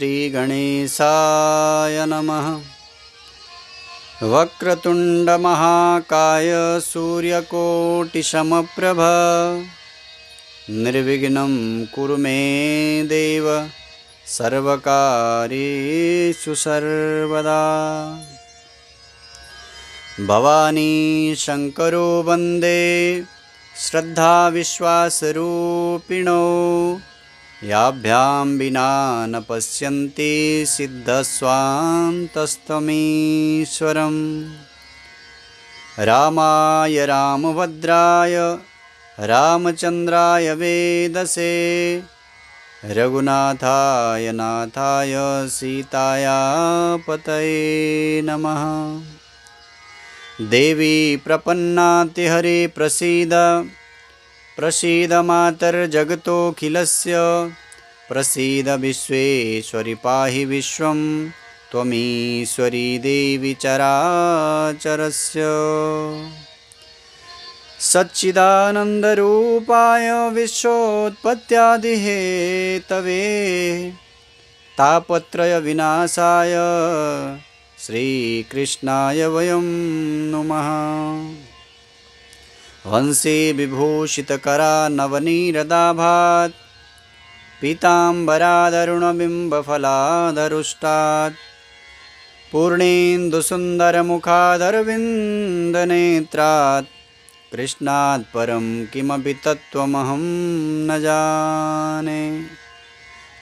श्रीगणेशाय नमः। वक्रतुण्डमहाकाय सूर्यकोटिसमप्रभ निर्विघ्नं कुरु मे देव सर्वकार्येषु सर्वदा। भवानी शंकरो वन्दे श्रद्धा विश्वासरूपिणो याभ्यां विना न पश्यन्ति सिद्धस्वान्तस्तमीश्वरम्। रामाय रामभद्राय रामचन्द्राय वेदसे रघुनाथाय नाथाय सीताया पतये नमः। देवी प्रपन्नाति हरे प्रसीद प्रसीद मातर्जगतोऽखिलस्य प्रसीद विश्वेश्वरि पाहि विश्वं त्वमीश्वरी देवी चराचरस्य। सच्चिदानन्दरूपाय विश्वोत्पत्त्यादिहेतवे तापत्रयविनाशाय श्रीकृष्णाय वयं नुमः। वंशी विभूषितकरा नवनीरदाभात् पीताम्बरादरुणबिम्बफलाधरुष्टात् पूर्णेन्दुसुन्दरमुखादरविन्दनेत्रात् कृष्णात् परं किमपि तत्त्वमहं न जाने।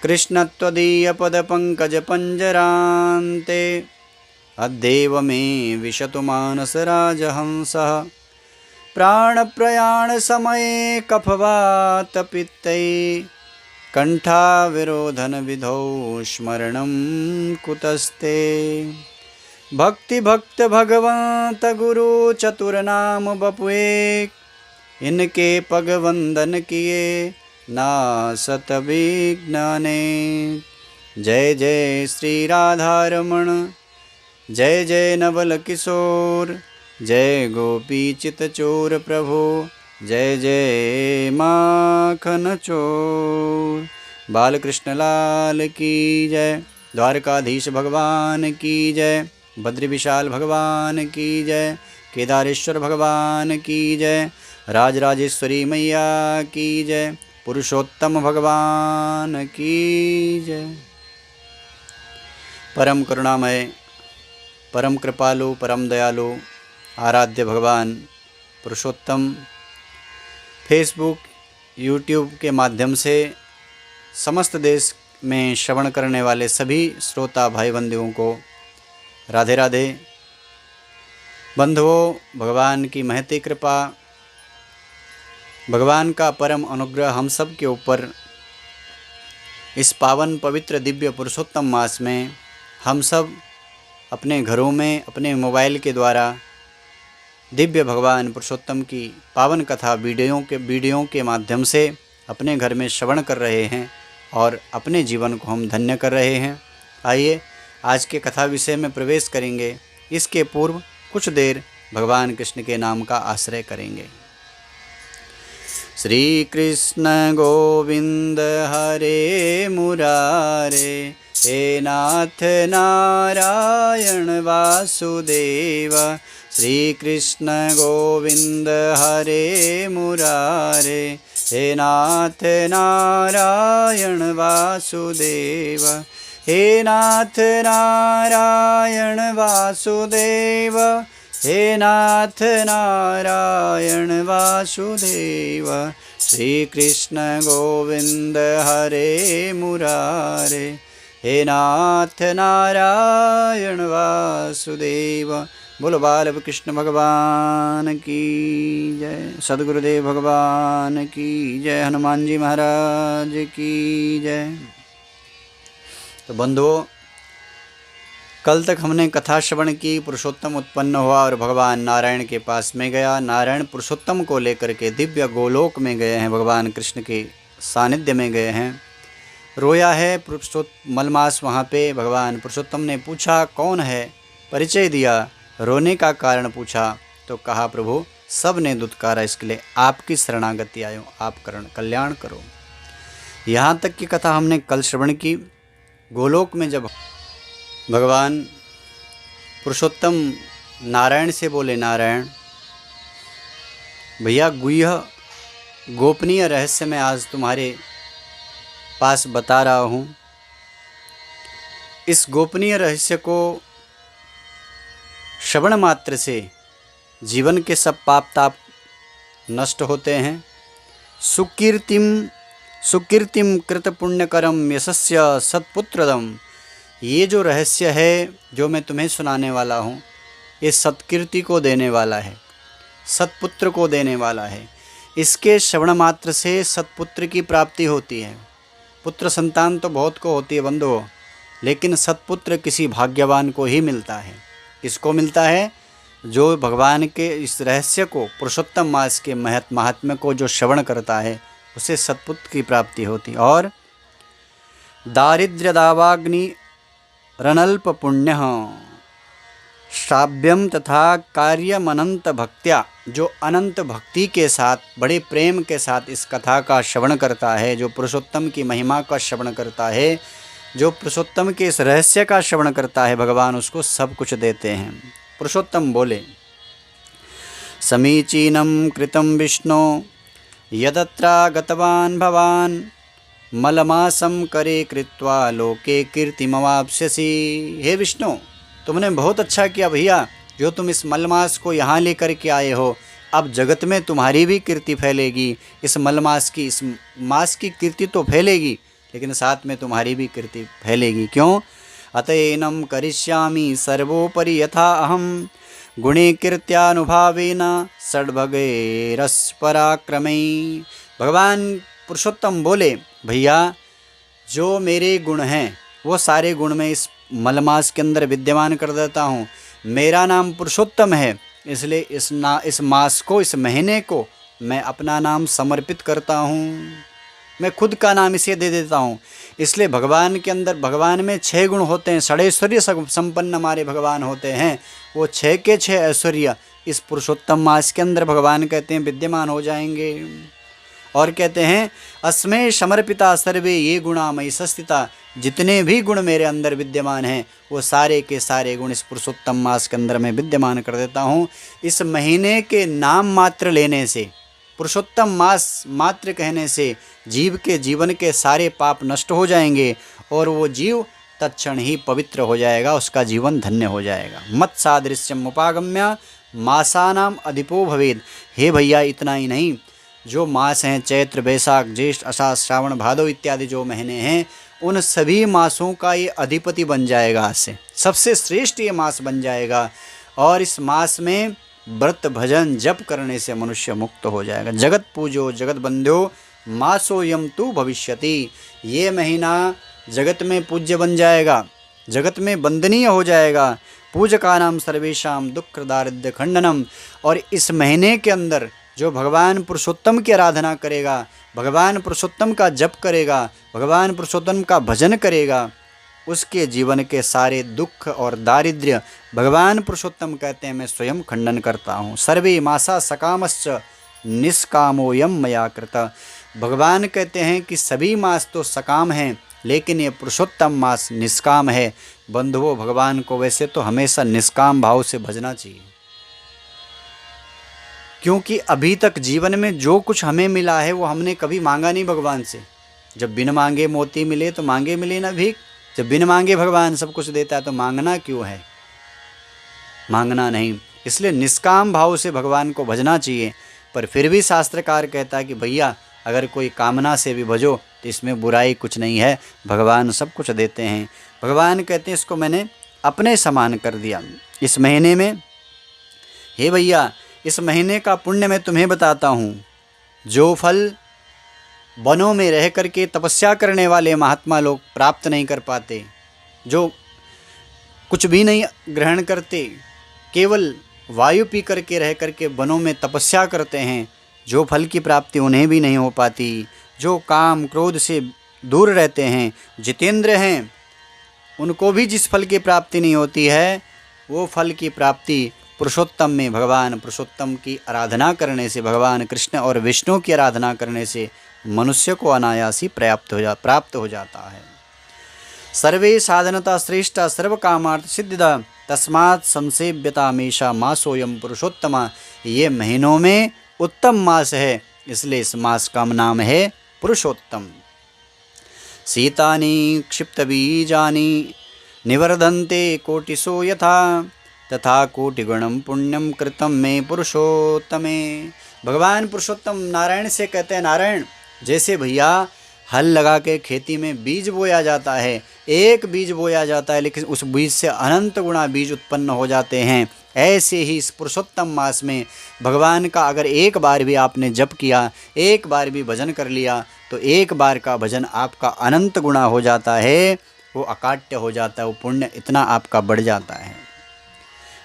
कृष्णत्वदीयपदपङ्कजपञ्जरान्ते अद्यैव मे विशतु मानसराजहंसः। प्राणप्रयाणसमये कफवातपित्तै कण्ठाविरोधनविधौ स्मरणं कुतस्ते। भक्तिभक्त भगवंत गुरु चतुरनाम बपुए इनके पग वंदन किए ना सतविज्ञाने। जय जय श्री राधारमण जय जय नवल किशोर जय गोपी चितचोर प्रभु जय जय माखन चोर। बालकृष्ण लाल की जय। द्वारकाधीश भगवान की जय। बद्री विशाल भगवान की जय। केदारेश्वर भगवान की जय। राजराजेश्वरी मैया की जय। पुरुषोत्तम भगवान की जय। परम करुणामय परम कृपालु परम दयालु आराध्य भगवान पुरुषोत्तम फेसबुक यूट्यूब के माध्यम से समस्त देश में श्रवण करने वाले सभी श्रोता भाई बंधुओं को राधे राधे। बंधुओं, भगवान की महती कृपा, भगवान का परम अनुग्रह हम सब के ऊपर इस पावन पवित्र दिव्य पुरुषोत्तम मास में हम सब अपने घरों में अपने मोबाइल के द्वारा दिव्य भगवान पुरुषोत्तम की पावन कथा वीडियो के माध्यम से अपने घर में श्रवण कर रहे हैं और अपने जीवन को हम धन्य कर रहे हैं। आइए आज के कथा विषय में प्रवेश करेंगे। इसके पूर्व कुछ देर भगवान कृष्ण के नाम का आश्रय करेंगे। श्री कृष्ण गोविंद हरे मुरारे हे नाथ नारायण वासुदेव। श्री कृष्ण गोविंद हरे मुरारे हे नाथ नारायण वासुदेव। हे नाथ नारायण वासुदेव। हे नाथ नारायण वासुदेव। श्री कृष्ण गोविंद हरे मुरारे हे नाथ नारायण वासुदेव। बोलो बाल कृष्ण भगवान की जय। सद्गुरुदेव भगवान की जय। हनुमान जी महाराज की जय। तो बंधुओं, कल तक हमने कथा श्रवण की। पुरुषोत्तम उत्पन्न हुआ और भगवान नारायण के पास में गया। नारायण पुरुषोत्तम को लेकर के दिव्य गोलोक में गए हैं, भगवान कृष्ण के सानिध्य में गए हैं। रोया है मलमास वहाँ पे। भगवान पुरुषोत्तम ने पूछा कौन है, परिचय दिया। रोने का कारण पूछा तो कहा प्रभु सब ने दुत्कारा, इसके लिए आपकी शरणागति आयो, आप कल्याण करो। यहाँ तक की कथा हमने कल श्रवण की। गोलोक में जब भगवान पुरुषोत्तम नारायण से बोले, नारायण भैया गुह्य गोपनीय रहस्य मैं आज तुम्हारे पास बता रहा हूँ। इस गोपनीय रहस्य को श्रवण मात्र से जीवन के सब पाप ताप नष्ट होते हैं। सुकीर्तिम कृत पुण्यकरम यशस्य सत्पुत्रदम। ये जो रहस्य है जो मैं तुम्हें सुनाने वाला हूँ, ये सत्कीर्ति को देने वाला है, सत्पुत्र को देने वाला है। इसके श्रवण मात्र से सत्पुत्र की प्राप्ति होती है। पुत्र संतान तो बहुत को होती है बंधुओं, लेकिन सत्पुत्र किसी भाग्यवान को ही मिलता है। किसको मिलता है? जो भगवान के इस रहस्य को, पुरुषोत्तम मास के महात्म्य को जो श्रवण करता है, उसे सत्पुत्र की प्राप्ति होती। और दारिद्र्य दावाग्नि रनल्प पुण्य श्राव्यम तथा कार्यमनंत भक्त्या। जो अनंत भक्ति के साथ, बड़े प्रेम के साथ इस कथा का श्रवण करता है, जो पुरुषोत्तम की महिमा का श्रवण करता है, जो पुरुषोत्तम के इस रहस्य का श्रवण करता है, भगवान उसको सब कुछ देते हैं। पुरुषोत्तम बोले, समीचीनं कृतं विष्णु यदत्रा गतवान् भवान् मलमासं करे कृत्वा लोके कीर्तिमवाप्स्यसि। हे विष्णु, तुमने बहुत अच्छा किया भैया, जो तुम इस मलमास को यहाँ लेकर के आए हो। अब जगत में तुम्हारी भी कीर्ति फैलेगी। इस मलमास की, इस मास की कीर्ति तो फैलेगी, लेकिन साथ में तुम्हारी भी कीर्ति फैलेगी। क्यों? अतएनं करिष्यामि सर्वोपरि यथा अहं गुणे कीर्त्यानुभावेन षड्भगैरस्पराक्रमै। भगवान पुरुषोत्तम बोले, भैया जो मेरे गुण हैं वो सारे गुण मैं इस मलमास के अंदर विद्यमान कर देता हूँ। मेरा नाम पुरुषोत्तम है, इसलिए इस मास को, इस महीने को मैं अपना नाम समर्पित करता हूँ। मैं खुद का नाम इसे दे देता हूँ। इसलिए भगवान के अंदर, भगवान में 6 गुण होते हैं, षडैश्वर्य संपन्न हमारे भगवान होते हैं। वो 6 के 6 ऐश्वर्य इस पुरुषोत्तम मास के अंदर भगवान कहते हैं विद्यमान हो जाएंगे। और कहते हैं, अस्मै समर्पिता सर्वे ये गुणा मयि संस्थिता। जितने भी गुण मेरे अंदर विद्यमान हैं, वो सारे के सारे गुण इस पुरुषोत्तम मास के अंदर मैं विद्यमान कर देता हूँ। इस महीने के नाम मात्र लेने से, पुरुषोत्तम मास मात्र कहने से जीव के जीवन के सारे पाप नष्ट हो जाएंगे और वो जीव तत्क्षण ही पवित्र हो जाएगा, उसका जीवन धन्य हो जाएगा। मत सादृश्यम उपागम्य मासानाम अधिपो भवेद। हे भैया, इतना ही नहीं, जो मास हैं, चैत्र बैसाख ज्येष्ठ आषाढ़ श्रावण भादो इत्यादि जो महीने हैं, उन सभी मासों का ये अधिपति बन जाएगा। आज से सबसे श्रेष्ठ ये मास बन जाएगा। और इस मास में व्रत भजन जप करने से मनुष्य मुक्त हो जाएगा। जगत पूजो जगत बंध्यो मासोयम तु भविष्यति। ये महीना जगत में पूज्य बन जाएगा, जगत में वंदनीय हो जाएगा। पूजकानां सर्वेषां दुःख दारिद्र्य खंडनम। और इस महीने के अंदर जो भगवान पुरुषोत्तम की आराधना करेगा, भगवान पुरुषोत्तम का जप करेगा, भगवान पुरुषोत्तम का भजन करेगा, उसके जीवन के सारे दुख और दारिद्र्य भगवान पुरुषोत्तम कहते हैं मैं स्वयं खंडन करता हूँ। सर्वे मासा सकामश्च निष्कामोयम मया कृत। भगवान कहते हैं कि सभी मास तो सकाम हैं, लेकिन ये पुरुषोत्तम मास निष्काम है। बंधुओं, भगवान को वैसे तो हमेशा निष्काम भाव से भजना चाहिए, क्योंकि अभी तक जीवन में जो कुछ हमें मिला है वो हमने कभी मांगा नहीं भगवान से। जब बिन मांगे मोती मिले तो मांगे मिले ना भीख। जब बिन मांगे भगवान सब कुछ देता है तो मांगना क्यों है? मांगना नहीं। इसलिए निष्काम भाव से भगवान को भजना चाहिए। पर फिर भी शास्त्रकार कहता है कि भैया अगर कोई कामना से भी भजो तो इसमें बुराई कुछ नहीं है, भगवान सब कुछ देते हैं। भगवान कहते हैं इसको मैंने अपने समान कर दिया। इस महीने में, हे भैया, इस महीने का पुण्य मैं तुम्हें बताता हूँ। जो फल वनों में रह करके तपस्या करने वाले महात्मा लोग प्राप्त नहीं कर पाते, जो कुछ भी नहीं ग्रहण करते, केवल वायु पी करके रह करके वनों में तपस्या करते हैं, जो फल की प्राप्ति उन्हें भी नहीं हो पाती, जो काम क्रोध से दूर रहते हैं, जितेंद्र हैं, उनको भी जिस फल की प्राप्ति नहीं होती है, वो फल की प्राप्ति पुरुषोत्तम में, भगवान पुरुषोत्तम की आराधना करने से, भगवान कृष्ण और विष्णु की आराधना करने से मनुष्य को अनायास ही प्राप्त हो जाता है। सर्वे साधनता श्रेष्ठा सर्व कामार्थ सिद्धिदा तस्मात् संसेव्यता हमेशा मासोयम पुरुषोत्तमा। ये महीनों में उत्तम मास है, इसलिए इस मास का नाम है पुरुषोत्तम। शीतानि क्षिप्तबीजानि निवर्धन्ते कोटिसो यथा तथा कोटिगुणम पुण्यम कृतम में पुरुषोत्तमे। भगवान पुरुषोत्तम नारायण से कहते हैं, नारायण जैसे भैया हल लगा के खेती में बीज बोया जाता है, एक बीज बोया जाता है लेकिन उस बीज से अनंत गुणा बीज उत्पन्न हो जाते हैं, ऐसे ही इस पुरुषोत्तम मास में भगवान का अगर एक बार भी आपने जप किया, एक बार भी भजन कर लिया, तो एक बार का भजन आपका अनंत गुणा हो जाता है, वो अकाट्य हो जाता है, वो पुण्य इतना आपका बढ़ जाता है।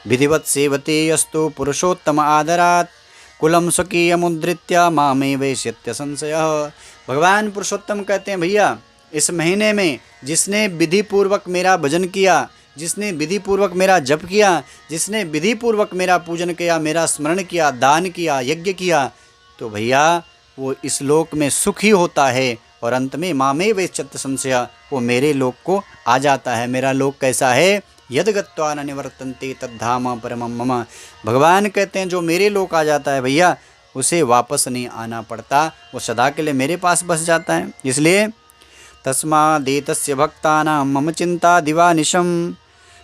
विधिवत सेवते यस्तु पुरुषोत्तम आदरात् कुलम स्वकीयमुद्धृत्य मामे वैश्यत्य संशय। भगवान पुरुषोत्तम कहते हैं, भैया इस महीने में जिसने विधि पूर्वक मेरा भजन किया, जिसने विधि पूर्वक मेरा जप किया, जिसने विधि पूर्वक मेरा पूजन किया, मेरा स्मरण किया, दान किया, यज्ञ किया, तो भैया वो इस लोक में सुखी होता है और अंत में मामे वैश्यत्य संशय, वो मेरे लोक को आ जाता है। मेरा लोक कैसा है? यद गत्वा न निवर्तन्ते तद्धाम परमं मम। भगवान कहते हैं जो मेरे लोक आ जाता है भैया, उसे वापस नहीं आना पड़ता, वो सदा के लिए मेरे पास बस जाता है। इसलिए तस्मादेतस्य भक्तानां मम चिंता दिवानिशं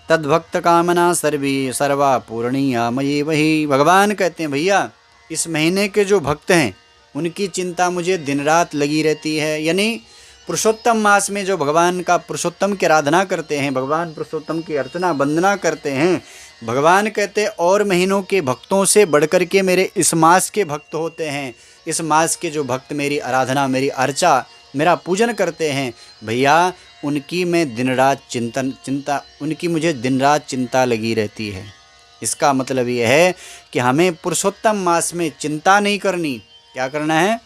तद्भक्त कामना सर्वा पूर्णिया मयि वही। भगवान कहते हैं भैया इस महीने के जो भक्त हैं उनकी चिंता मुझे दिन रात लगी रहती है। यानी पुरुषोत्तम मास में जो भगवान का पुरुषोत्तम की आराधना करते हैं, भगवान पुरुषोत्तम की अर्चना वंदना करते हैं, भगवान कहते हैं और महीनों के भक्तों से बढ़कर के मेरे इस मास के भक्त होते हैं। इस मास के जो भक्त मेरी आराधना, मेरी अर्चा, मेरा पूजन करते हैं भैया, उनकी मैं दिन रात चिंता उनकी मुझे दिन रात चिंता लगी रहती है। इसका मतलब ये है कि हमें पुरुषोत्तम मास में चिंता नहीं करनी। क्या करना है?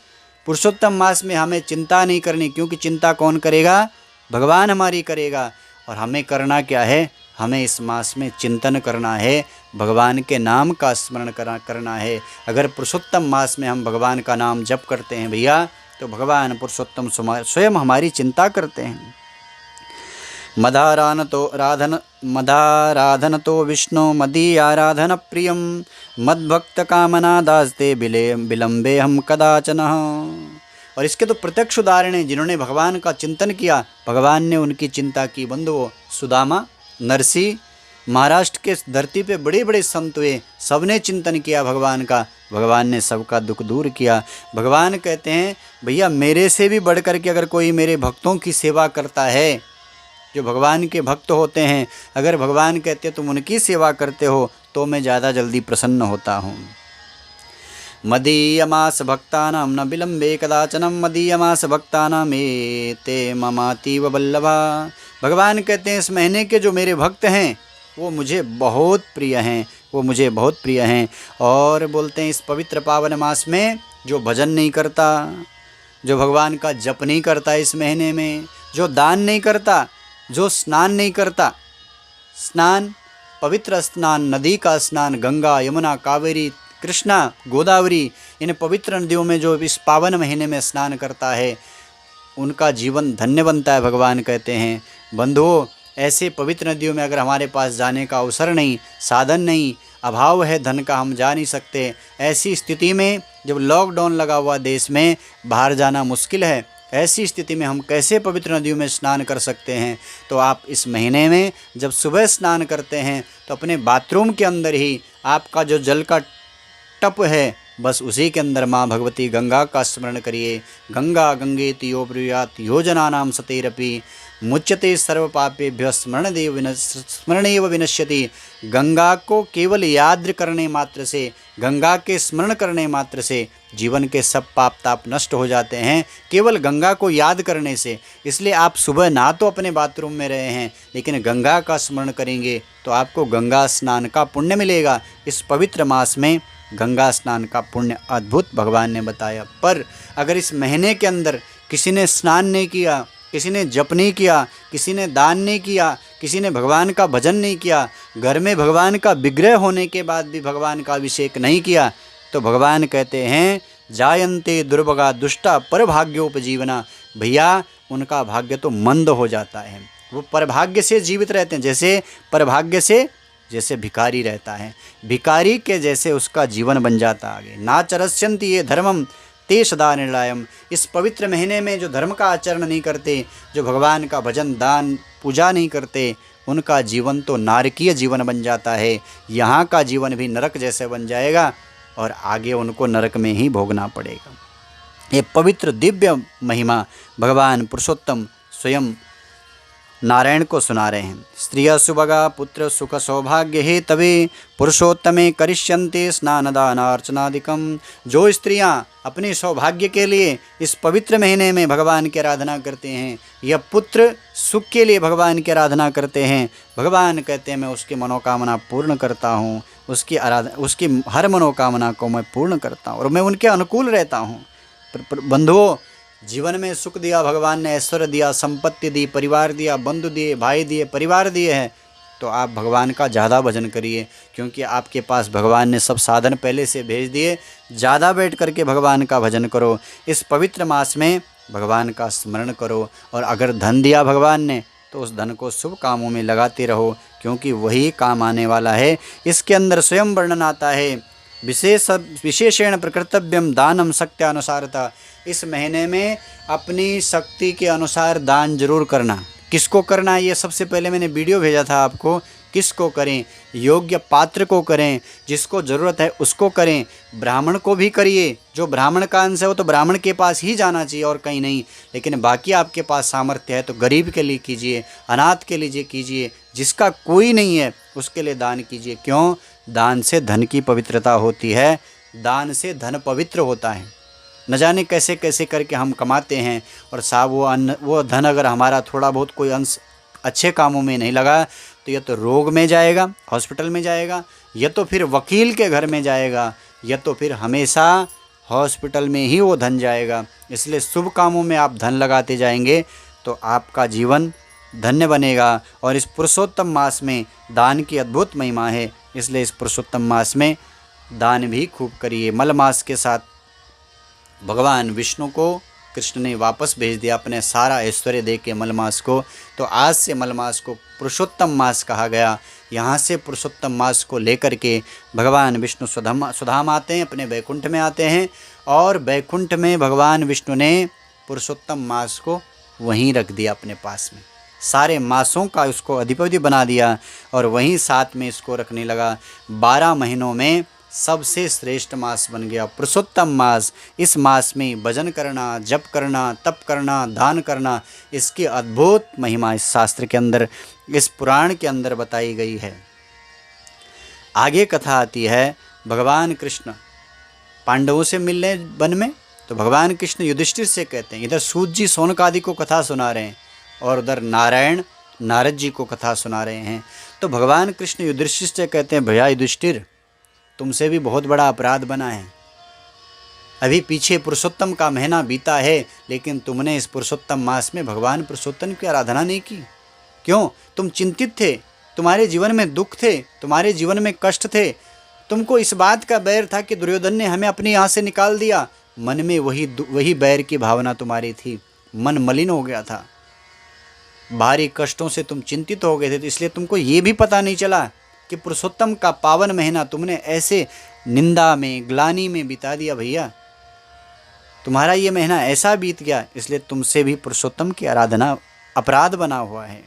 पुरुषोत्तम मास में हमें चिंता नहीं करनी, क्योंकि चिंता कौन करेगा? भगवान हमारी करेगा। और हमें करना क्या है? हमें इस मास में चिंतन करना है, भगवान के नाम का स्मरण करना है। अगर पुरुषोत्तम मास में हम भगवान का नाम जप करते हैं भैया, तो भगवान पुरुषोत्तम स्वयं हमारी चिंता करते हैं। मदाराधन तो विष्णु मदीयाराधन प्रियम मद्भक्त कामना दास्ते विलंबे हम कदाचन। और इसके तो प्रत्यक्ष उदाहरण हैं, जिन्होंने भगवान का चिंतन किया, भगवान ने उनकी चिंता की। बंधुओं, सुदामा, नरसी, महाराष्ट्र के धरती पे बड़े बड़े संत हुए, सबने चिंतन किया भगवान का, भगवान ने सबका दुख दूर किया। भगवान कहते हैं भैया मेरे से भी बढ़ कर के अगर कोई मेरे भक्तों की सेवा करता है, जो भगवान के भक्त होते हैं, अगर भगवान कहते तुम उनकी सेवा करते हो तो मैं ज़्यादा जल्दी प्रसन्न होता हूँ। मदीयमास भक्तानां न विलंबे कदाचनम मदीयमास भक्तानां एते ममातीव वल्लभा। भगवान कहते हैं इस महीने के जो मेरे भक्त हैं वो मुझे बहुत प्रिय हैं, वो मुझे बहुत प्रिय हैं। और बोलते हैं इस पवित्र पावन मास में जो भजन नहीं करता, जो भगवान का जप नहीं करता, इस महीने में जो दान नहीं करता, जो स्नान नहीं करता, स्नान पवित्र स्नान, नदी का स्नान, गंगा, यमुना, कावेरी, कृष्णा, गोदावरी, इन पवित्र नदियों में जो इस पावन महीने में स्नान करता है उनका जीवन धन्य बनता है। भगवान कहते हैं बंधुओं, ऐसे पवित्र नदियों में अगर हमारे पास जाने का अवसर नहीं, साधन नहीं, अभाव है धन का, हम जा नहीं सकते, ऐसी स्थिति में जब लॉकडाउन लगा हुआ देश में बाहर जाना मुश्किल है, ऐसी स्थिति में हम कैसे पवित्र नदियों में स्नान कर सकते हैं? तो आप इस महीने में जब सुबह स्नान करते हैं तो अपने बाथरूम के अंदर ही आपका जो जल का टप है, बस उसी के अंदर माँ भगवती गंगा का स्मरण करिए। गंगा गंगेति यो ब्रूयात् योजनानां सतेरपि मुच्यते सर्व पापेभ्यः स्मरणेव विनश्यति। गंगा को केवल याद करने मात्र से, गंगा के स्मरण करने मात्र से जीवन के सब पाप ताप नष्ट हो जाते हैं, केवल गंगा को याद करने से। इसलिए आप सुबह ना तो अपने बाथरूम में रहे हैं, लेकिन गंगा का स्मरण करेंगे तो आपको गंगा स्नान का पुण्य मिलेगा। इस पवित्र मास में गंगा स्नान का पुण्य अद्भुत भगवान ने बताया। पर अगर इस महीने के अंदर किसी ने स्नान नहीं किया, किसी ने जप नहीं किया, किसी ने दान नहीं किया, किसी ने भगवान का भजन नहीं किया, घर में भगवान का विग्रह होने के बाद भी भगवान का अभिषेक नहीं किया, तो भगवान कहते हैं जायन्ते दुर्भगा दुष्टा पर भाग्योपजीवना। भैया उनका भाग्य तो मंद हो जाता है, वो परभाग्य से जीवित रहते हैं, जैसे परभाग्य से जैसे भिखारी रहता है, भिखारी के जैसे उसका जीवन बन जाता आगे। ना चरस्यन्ति ये धर्मम ते सदा निर्णायम। इस पवित्र महीने में जो धर्म का आचरण नहीं करते, जो भगवान का भजन दान पूजा नहीं करते, उनका जीवन तो नारकीय जीवन बन जाता है। यहाँ का जीवन भी नरक जैसे बन जाएगा और आगे उनको नरक में ही भोगना पड़ेगा। ये पवित्र दिव्य महिमा भगवान पुरुषोत्तम स्वयं नारायण को सुना रहे हैं। स्त्रिय सुभगा पुत्र सुख सौभाग्य हे तवे पुरुषोत्तमे करिष्यन्ते स्नान दान अर्चनादिकम। जो स्त्रियां अपने सौभाग्य के लिए इस पवित्र महीने में भगवान की आराधना करते हैं, या पुत्र सुख के लिए भगवान की आराधना करते हैं, भगवान कहते हैं मैं उसकी मनोकामना पूर्ण करता हूँ, उसकी हर मनोकामना को मैं पूर्ण करता हूँ और मैं उनके अनुकूल रहता हूँ। बंधुओं, जीवन में सुख दिया भगवान ने, ऐश्वर्य दिया, संपत्ति दी, परिवार दिया, बंधु दिए, भाई दिए, परिवार दिए हैं, तो आप भगवान का ज़्यादा भजन करिए, क्योंकि आपके पास भगवान ने सब साधन पहले से भेज दिए। ज़्यादा बैठ करके भगवान का भजन करो। इस पवित्र मास में भगवान का स्मरण करो, और अगर धन दिया भगवान ने तो उस धन को शुभ कामों में लगाते रहो, क्योंकि वही काम आने वाला है। इसके अंदर स्वयं वर्णन आता है, विशेषेण प्रकृतव्यम दानम शक्त्यानुसारता। इस महीने में अपनी शक्ति के अनुसार दान जरूर करना। किसको करना, ये सबसे पहले मैंने वीडियो भेजा था आपको। किसको करें? योग्य पात्र को करें, जिसको ज़रूरत है उसको करें। ब्राह्मण को भी करिए, जो ब्राह्मण का अंश है वो तो ब्राह्मण के पास ही जाना चाहिए और कहीं नहीं। लेकिन बाकी आपके पास सामर्थ्य है तो गरीब के लिए कीजिए, अनाथ के लिए कीजिए, जिसका कोई नहीं है उसके लिए दान कीजिए। क्यों? दान से धन की पवित्रता होती है, दान से धन पवित्र होता है। न जाने कैसे कैसे करके हम कमाते हैं, और साहब वो धन अगर हमारा थोड़ा बहुत कोई अंश अच्छे कामों में नहीं लगा तो या तो रोग में जाएगा, हॉस्पिटल में जाएगा, या तो फिर वकील के घर में जाएगा, या तो फिर हमेशा हॉस्पिटल में ही वो धन जाएगा। इसलिए शुभ कामों में आप धन लगाते जाएंगे तो आपका जीवन धन्य बनेगा। और इस पुरुषोत्तम मास में दान की अद्भुत महिमा है, इसलिए इस पुरुषोत्तम मास में दान भी खूब करिए। मल मास के साथ भगवान विष्णु को कृष्ण ने वापस भेज दिया अपने सारा ऐश्वर्य दे के मल मास को। तो आज से मल मास को पुरुषोत्तम मास कहा गया। यहाँ से पुरुषोत्तम मास को लेकर के भगवान विष्णु सुधाम आते हैं, अपने बैकुंठ में आते हैं, और बैकुंठ में भगवान विष्णु ने पुरुषोत्तम मास को वहीं रख दिया अपने पास में। सारे मासों का उसको अधिपति बना दिया और वहीं साथ में इसको रखने लगा। 12 महीनों में सबसे श्रेष्ठ मास बन गया पुरुषोत्तम मास। इस मास में भजन करना, जप करना, तप करना, दान करना, इसकी अद्भुत महिमा इस शास्त्र के अंदर, इस पुराण के अंदर बताई गई है। आगे कथा आती है, भगवान कृष्ण पांडवों से मिलने वन में, तो भगवान कृष्ण युधिष्ठिर से कहते हैं, इधर सूत जी शौनकादि को कथा सुना रहे हैं और उधर नारायण नारद जी को कथा सुना रहे हैं। तो भगवान कृष्ण युधिष्ठिर से कहते हैं, भैया युधिष्ठिर, तुमसे भी बहुत बड़ा अपराध बना है। अभी पीछे पुरुषोत्तम का महीना बीता है, लेकिन तुमने इस पुरुषोत्तम मास में भगवान पुरुषोत्तम की आराधना नहीं की। क्यों? तुम चिंतित थे, तुम्हारे जीवन में दुख थे, तुम्हारे जीवन में कष्ट थे, तुमको इस बात का बैर था कि दुर्योधन ने हमें अपने यहाँ से निकाल दिया। मन में वही बैर की भावना तुम्हारी थी, मन मलिन हो गया था, भारी कष्टों से तुम चिंतित हो गए थे। तो इसलिए तुमको ये भी पता नहीं चला कि पुरुषोत्तम का पावन महीना तुमने ऐसे निंदा में, ग्लानि में बिता दिया। भैया, तुम्हारा ये महीना ऐसा बीत गया, इसलिए तुमसे भी पुरुषोत्तम की आराधना अपराध बना हुआ है।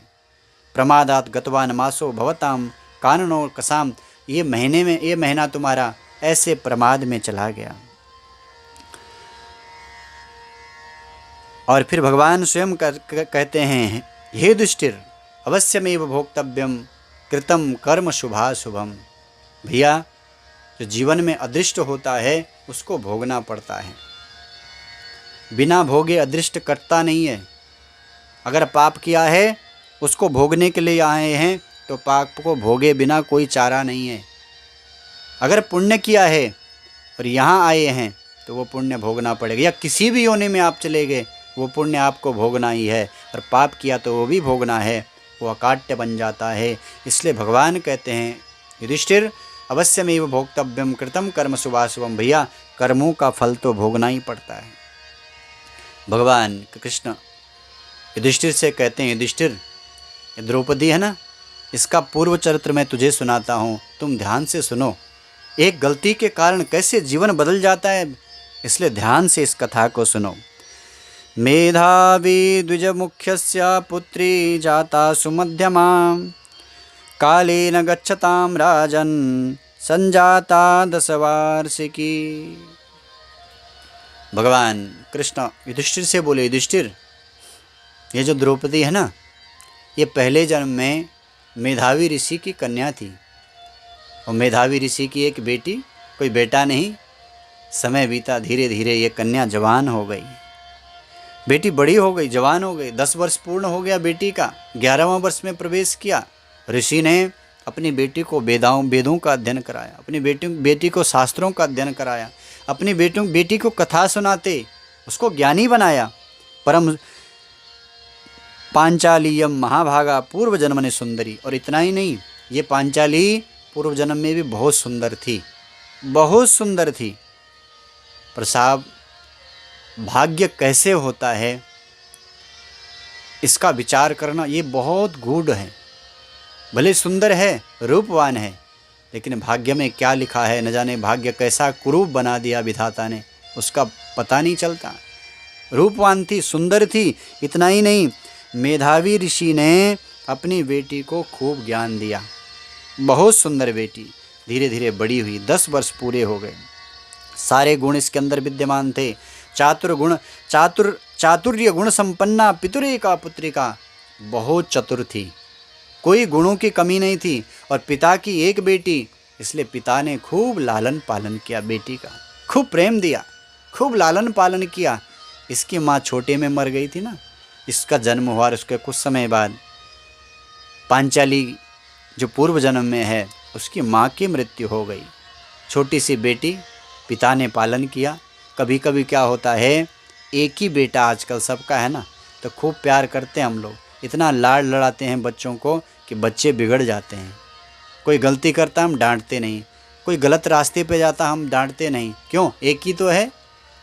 प्रमादात गतवान मासो भवताम काननो कसाम। ये महीना तुम्हारा ऐसे प्रमाद में चला गया। और फिर भगवान स्वयं कहते हैं, हे युधिष्ठिर, अवश्यमेव भोक्तव्यम कृतम कर्म शुभाशुभम। भैया, जो जीवन में अदृष्ट होता है उसको भोगना पड़ता है, बिना भोगे अदृष्ट कटता नहीं है। अगर पाप किया है उसको भोगने के लिए आए हैं तो पाप को भोगे बिना कोई चारा नहीं है। अगर पुण्य किया है और यहाँ आए हैं तो वो पुण्य भोगना पड़ेगा, या किसी भी योनि में आप चले गए वो पुण्य आपको भोगना ही है, और पाप किया तो वो भी भोगना है, वो अकाट्य बन जाता है। इसलिए भगवान कहते हैं, युधिष्ठिर, अवश्यमेव भोक्तव्यम कृतम कर्म शुभाशुभम। भैया, कर्मों का फल तो भोगना ही पड़ता है। भगवान कृष्ण युधिष्ठिर से कहते हैं, युधिष्ठिर, ये द्रौपदी है ना, इसका पूर्व चरित्र मैं तुझे सुनाता हूँ, तुम ध्यान से सुनो। एक गलती के कारण कैसे जीवन बदल जाता है, इसलिए ध्यान से इस कथा को सुनो। मेधावी द्विजमुख्यस्य पुत्री जाता सुमध्यमा, कालेन गच्छतां राजन् संजाता दशवार्षिकी। भगवान कृष्ण युधिष्ठिर से बोले, युधिष्ठिर, ये जो द्रौपदी है ना, ये पहले जन्म में मेधावी ऋषि की कन्या थी, और मेधावी ऋषि की एक बेटी, कोई बेटा नहीं। समय बीता, धीरे धीरे ये कन्या जवान हो गई, बेटी बड़ी हो गई, जवान हो गई, 10 वर्ष पूर्ण हो गया बेटी का, 11वां वर्ष में प्रवेश किया। ऋषि ने अपनी बेटी को वेदों का अध्ययन कराया, अपनी बेटी को शास्त्रों का अध्ययन कराया, अपनी बेटी को कथा सुनाते उसको ज्ञानी बनाया। परम पांचालीयम महाभागा पूर्व जन्मने सुंदरी। और इतना ही नहीं, ये पांचाली पूर्व जन्म में भी बहुत सुंदर थी, बहुत सुंदर थी। पर साहब, भाग्य कैसे होता है, इसका विचार करना ये बहुत गूढ़ है। भले सुंदर है, रूपवान है, लेकिन भाग्य में क्या लिखा है न जाने, भाग्य कैसा कुरूप बना दिया विधाता ने, उसका पता नहीं चलता। रूपवान थी, सुंदर थी, इतना ही नहीं, मेधावी ऋषि ने अपनी बेटी को खूब ज्ञान दिया। बहुत सुंदर बेटी धीरे धीरे बड़ी हुई, 10 वर्ष पूरे हो गए। सारे गुण इसके अंदर विद्यमान थे। चातुर्य गुण संपन्ना पितुरेका पुत्रिका, बहुत चतुर थी, कोई गुणों की कमी नहीं थी। और पिता की एक बेटी, इसलिए पिता ने खूब लालन पालन किया बेटी का, खूब प्रेम दिया, खूब लालन पालन किया। इसकी माँ छोटे में मर गई थी ना, इसका जन्म हुआ और उसके कुछ समय बाद पांचाली जो पूर्व जन्म में है, उसकी माँ की मृत्यु हो गई। छोटी सी बेटी, पिता ने पालन किया। कभी कभी क्या होता है, एक ही बेटा आजकल सबका है ना, तो खूब प्यार करते हैं हम लोग, इतना लाड़ लड़ाते हैं बच्चों को कि बच्चे बिगड़ जाते हैं। कोई गलती करता हम डांटते नहीं, कोई गलत रास्ते पे जाता हम डांटते नहीं, क्यों, एक ही तो है।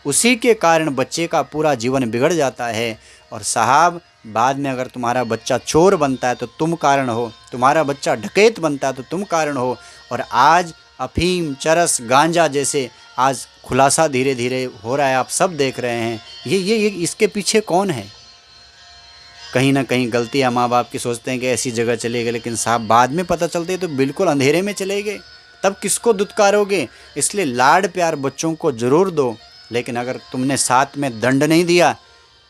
उसी के कारण बच्चे का पूरा जीवन बिगड़ जाता है। और साहब, बाद में अगर तुम्हारा बच्चा चोर बनता है तो तुम कारण हो, तुम्हारा बच्चा डकैत बनता है तो तुम कारण हो। और आज अफीम, चरस, गांजा जैसे आज खुलासा धीरे धीरे हो रहा है, आप सब देख रहे हैं। ये इसके पीछे कौन है? कहीं ना कहीं गलतियाँ माँ बाप की, सोचते हैं कि ऐसी जगह चले गए, लेकिन साहब बाद में पता चलते तो बिल्कुल अंधेरे में चले गए, तब किसको दुत्कारोगे? इसलिए लाड प्यार बच्चों को ज़रूर दो, लेकिन अगर तुमने साथ में दंड नहीं दिया,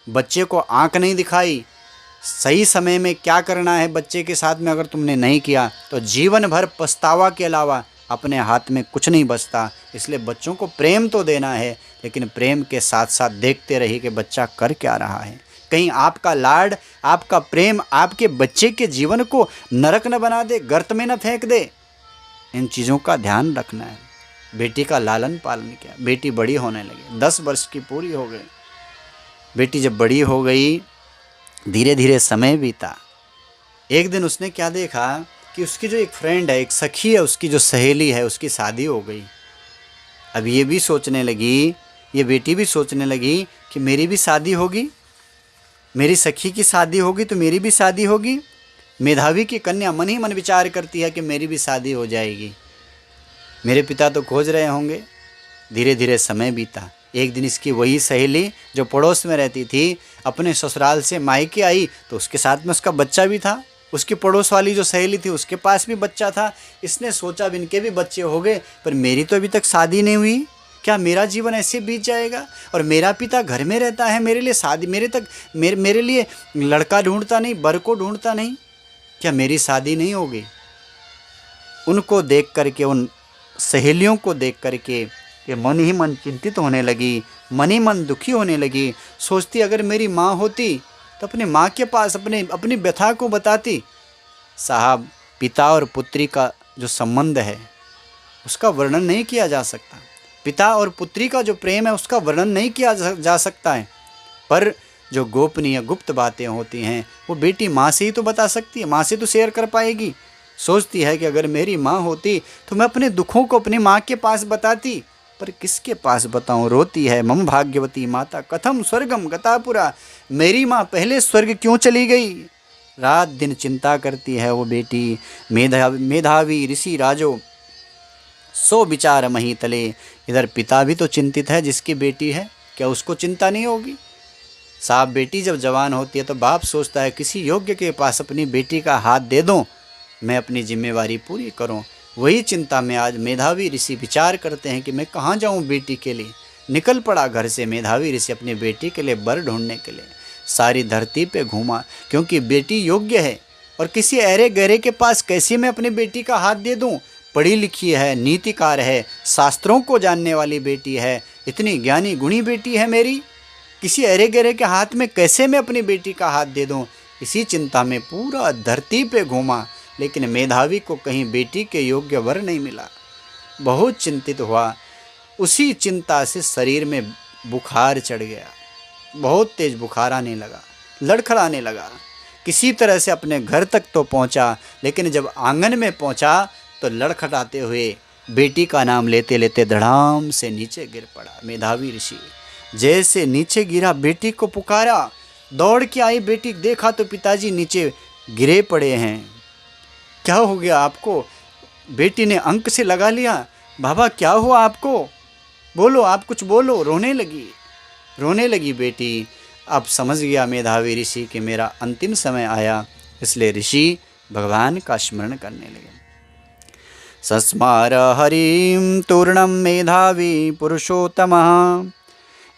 बच्चे को आंख नहीं दिखाई, सही समय में क्या करना है बच्चे के साथ में अगर तुमने नहीं किया, तो जीवन भर पछतावा के अलावा अपने हाथ में कुछ नहीं बचता। इसलिए बच्चों को प्रेम तो देना है, लेकिन प्रेम के साथ साथ देखते रहिए कि बच्चा कर क्या रहा है। कहीं आपका लाड, आपका प्रेम आपके बच्चे के जीवन को नरक न बना दे, गर्त में न फेंक दे। इन चीज़ों का ध्यान रखना है। बेटी का लालन पालन किया, बेटी बड़ी होने लगी, 10 वर्ष की पूरी हो गई। बेटी जब बड़ी हो गई, धीरे धीरे समय बीता। एक दिन उसने क्या देखा कि उसकी जो एक फ्रेंड है, एक सखी है, उसकी जो सहेली है, उसकी शादी हो गई। अब ये भी सोचने लगी, ये बेटी भी सोचने लगी कि मेरी भी शादी होगी, मेरी सखी की शादी होगी तो मेरी भी शादी होगी। मेधावी की कन्या मन ही मन विचार करती है कि मेरी भी शादी हो जाएगी, मेरे पिता तो खोज रहे होंगे। धीरे धीरे समय बीता। एक दिन इसकी वही सहेली जो पड़ोस में रहती थी, अपने ससुराल से मायके आई, तो उसके साथ में उसका बच्चा भी था। उसकी पड़ोस वाली जो सहेली थी, उसके पास भी बच्चा था। इसने सोचा अब इनके भी बच्चे हो गए, पर मेरी तो अभी तक शादी नहीं हुई, क्या मेरा जीवन ऐसे बीत जाएगा? और मेरा पिता घर में रहता है, मेरे लिए शादी, मेरे लिए लड़का ढूंढता नहीं, बर को ढूंढता नहीं, क्या मेरी शादी नहीं होगी? उनको देख करके, उन सहेलियों को देख करके ये मन ही मन चिंतित होने लगी, मन ही मन दुखी होने लगी। सोचती अगर मेरी माँ होती तो अपनी माँ के पास अपनी व्यथा को बताती। साहब, पिता और पुत्री का जो संबंध है उसका वर्णन नहीं किया जा सकता। पिता और पुत्री का जो प्रेम है उसका वर्णन नहीं किया जा सकता है। पर जो गोपनीय गुप्त बातें होती हैं वो बेटी माँ से ही तो बता सकती है, माँ से तो शेयर कर पाएगी। सोचती है कि अगर मेरी माँ होती तो मैं अपने दुखों को अपनी माँ के पास बताती, पर किसके पास बताऊं? रोती है, मम भाग्यवती माता कथम स्वर्गम गतापुरा, मेरी माँ पहले स्वर्ग क्यों चली गई? रात दिन चिंता करती है वो बेटी। मेधावी ऋषि राजो सो विचार मही तले। इधर पिता भी तो चिंतित है जिसकी बेटी है, क्या उसको चिंता नहीं होगी? साहब बेटी जब जवान होती है तो बाप सोचता है किसी योग्य के पास अपनी बेटी का हाथ दे दूं, मैं अपनी जिम्मेवारी पूरी करूं। वही चिंता में आज मेधावी ऋषि विचार करते हैं कि मैं कहाँ जाऊं बेटी के लिए। निकल पड़ा घर से मेधावी ऋषि अपनी बेटी के लिए वर ढूंढने के लिए। सारी धरती पे घूमा क्योंकि बेटी योग्य है, और किसी अरे गहरे के पास कैसे मैं अपनी बेटी का हाथ दे दूं? पढ़ी लिखी है, नीतिकार है, शास्त्रों को जानने वाली बेटी है, इतनी ज्ञानी गुणी बेटी है मेरी, किसी अरे गहरे के हाथ में कैसे मैं अपनी बेटी का हाथ दे दूं? इसी चिंता में पूरा धरती पे घूमा, लेकिन मेधावी को कहीं बेटी के योग्य वर नहीं मिला। बहुत चिंतित हुआ। उसी चिंता से शरीर में बुखार चढ़ गया, बहुत तेज बुखार आने लगा, लड़खड़ाने लगा। किसी तरह से अपने घर तक तो पहुंचा, लेकिन जब आंगन में पहुंचा तो लड़खड़ाते हुए बेटी का नाम लेते लेते धड़ाम से नीचे गिर पड़ा। मेधावी ऋषि जैसे नीचे गिरा, बेटी को पुकारा, दौड़ के आई बेटी, देखा तो पिताजी नीचे गिरे पड़े हैं। क्या हो गया आपको? बेटी ने अंक से लगा लिया। बाबा क्या हुआ आपको? बोलो, आप कुछ बोलो। रोने लगी बेटी। अब समझ गया मेधावी ऋषि कि मेरा अंतिम समय आया, इसलिए ऋषि भगवान का स्मरण करने लगे। सस्मार हरिम तूर्णम मेधावी पुरुषोत्तमः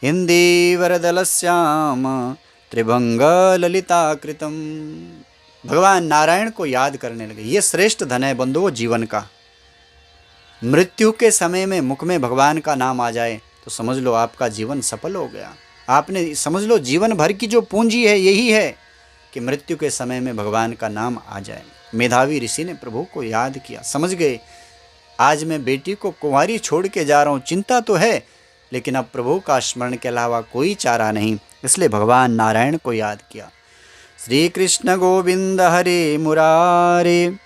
इंदीवरदलस्याम त्रिभंग ललिताकृतम। भगवान नारायण को याद करने लगे। ये श्रेष्ठ धन है बंधुओं जीवन का। मृत्यु के समय में मुख में भगवान का नाम आ जाए तो समझ लो आपका जीवन सफल हो गया। आपने समझ लो जीवन भर की जो पूंजी है यही है कि मृत्यु के समय में भगवान का नाम आ जाए। मेधावी ऋषि ने प्रभु को याद किया, समझ गए आज मैं बेटी को कुंवारी छोड़ के जा रहा हूँ, चिंता तो है, लेकिन अब प्रभु का स्मरण के अलावा कोई चारा नहीं, इसलिए भगवान नारायण को याद किया। श्री कृष्ण गोविंद हरे मुरारे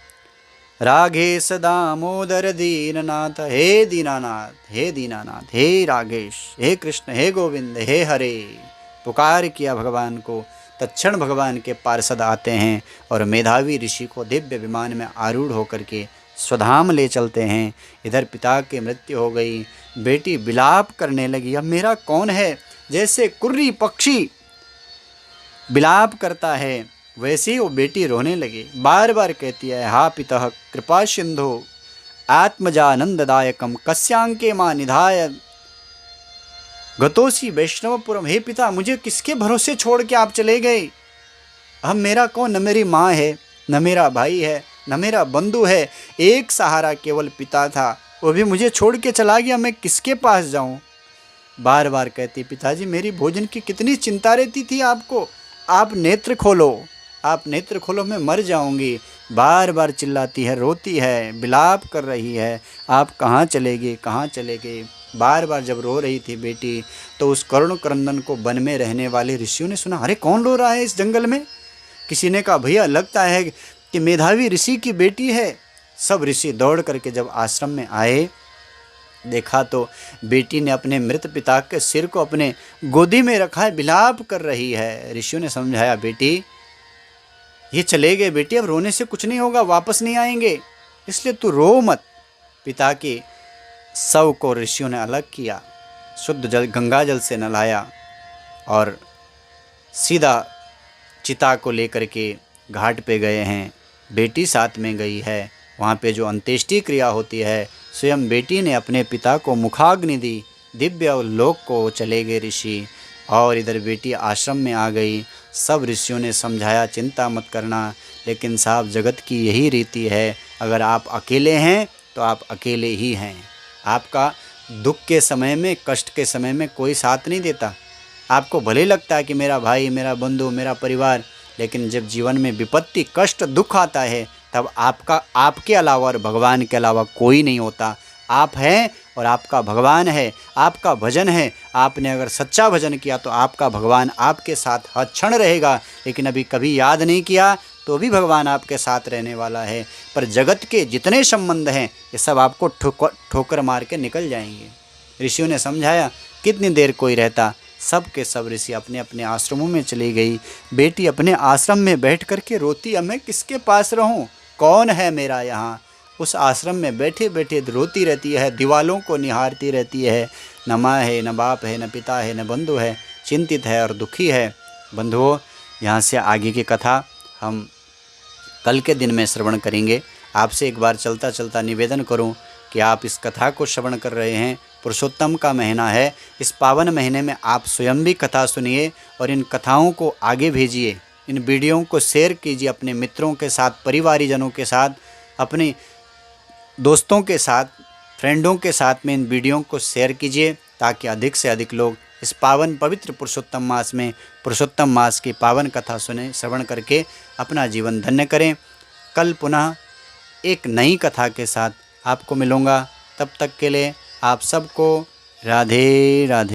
राघेश दामोदर दीननाथ। हे दीनानाथ, हे दीनानाथ, हे राघेश, हे कृष्ण, हे गोविंद, हे हरे। पुकार किया भगवान को। तत्क्षण भगवान के पार्षद आते हैं और मेधावी ऋषि को दिव्य विमान में आरूढ़ होकर के स्वधाम ले चलते हैं। इधर पिता की मृत्यु हो गई, बेटी विलाप करने लगी, अब मेरा कौन है? जैसे कुर्री पक्षी विलाप करता है वैसे ही वो बेटी रोने लगी। बार बार कहती है, हा पितः कृपा सिंधो आत्मजानंददायकम कस्यांके मां निधाय गतोसी वैष्णवपुरम। हे पिता, मुझे किसके भरोसे छोड़ के आप चले गए? अब मेरा कौन? न मेरी माँ है, न मेरा भाई है, न मेरा बंधु है। एक सहारा केवल पिता था, वो भी मुझे छोड़ के चला गया, मैं किसके पास जाऊं? बार बार कहती, पिताजी मेरी भोजन की कितनी चिंता रहती थी आपको, आप नेत्र खोलो, आप नेत्र खोलो, मैं मर जाऊंगी। बार बार चिल्लाती है, रोती है, विलाप कर रही है, आप कहाँ चले गए, कहाँ चले गए? बार बार जब रो रही थी बेटी तो उस करुण क्रंदन को वन में रहने वाले ऋषियों ने सुना। अरे कौन रो रहा है इस जंगल में? किसी ने कहा, भैया लगता है कि मेधावी ऋषि की बेटी है। सब ऋषि दौड़ करके जब आश्रम में आए, देखा तो बेटी ने अपने मृत पिता के सिर को अपने गोदी में रखा है, विलाप कर रही है। ऋषियों ने समझाया, बेटी ये चले गए बेटी, अब रोने से कुछ नहीं होगा, वापस नहीं आएंगे, इसलिए तू रो मत। पिता के शव को ऋषियों ने अलग किया, शुद्ध जल गंगा जल से नहलाया और सीधा चिता को लेकर के घाट पे गए हैं। बेटी साथ में गई है। वहाँ पे जो अंत्येष्टि क्रिया होती है, स्वयं बेटी ने अपने पिता को मुखाग्नि दी। दिव्य लोक को चले गए ऋषि, और इधर बेटी आश्रम में आ गई। सब ऋषियों ने समझाया, चिंता मत करना, लेकिन साहब जगत की यही रीति है, अगर आप अकेले हैं तो आप अकेले ही हैं। आपका दुख के समय में, कष्ट के समय में कोई साथ नहीं देता। आपको भले लगता है कि मेरा भाई, मेरा बंधु, मेरा परिवार, लेकिन जब जीवन में विपत्ति, कष्ट, दुख आता है तब आपके अलावा और भगवान के अलावा कोई नहीं होता। आप हैं और आपका भगवान है, आपका भजन है। आपने अगर सच्चा भजन किया तो आपका भगवान आपके साथ हर क्षण रहेगा, लेकिन अभी कभी याद नहीं किया तो भी भगवान आपके साथ रहने वाला है। पर जगत के जितने संबंध हैं ये सब आपको ठोकर मार के निकल जाएंगे। ऋषियों ने समझाया, कितनी देर कोई रहता, सब के सब ऋषि अपने अपने आश्रमों में चली गई। बेटी अपने आश्रम में बैठ कर के रोती, अब मैं किसके पास रहूं, कौन है मेरा यहाँ। उस आश्रम में बैठे बैठे रोती रहती है, दीवालों को निहारती रहती है। न माँ है, न बाप है, न पिता है, न बंधु है, चिंतित है और दुखी है। बंधुओं, यहाँ से आगे की कथा हम कल के दिन में श्रवण करेंगे। आपसे एक बार चलता चलता निवेदन करूं कि आप इस कथा को श्रवण कर रहे हैं। पुरुषोत्तम का महीना है, इस पावन महीने में आप स्वयं भी कथा सुनिए और इन कथाओं को आगे भेजिए। इन वीडियो को शेयर कीजिए अपने मित्रों के साथ, परिवारीजनों के साथ, अपने दोस्तों के साथ, फ्रेंडों के साथ में इन वीडियो को शेयर कीजिए, ताकि अधिक से अधिक लोग इस पावन पवित्र पुरुषोत्तम मास में पुरुषोत्तम मास की पावन कथा सुने, श्रवण करके अपना जीवन धन्य करें। कल पुनः एक नई कथा के साथ आपको मिलूँगा। तब तक के लिए आप सबको राधे राधे।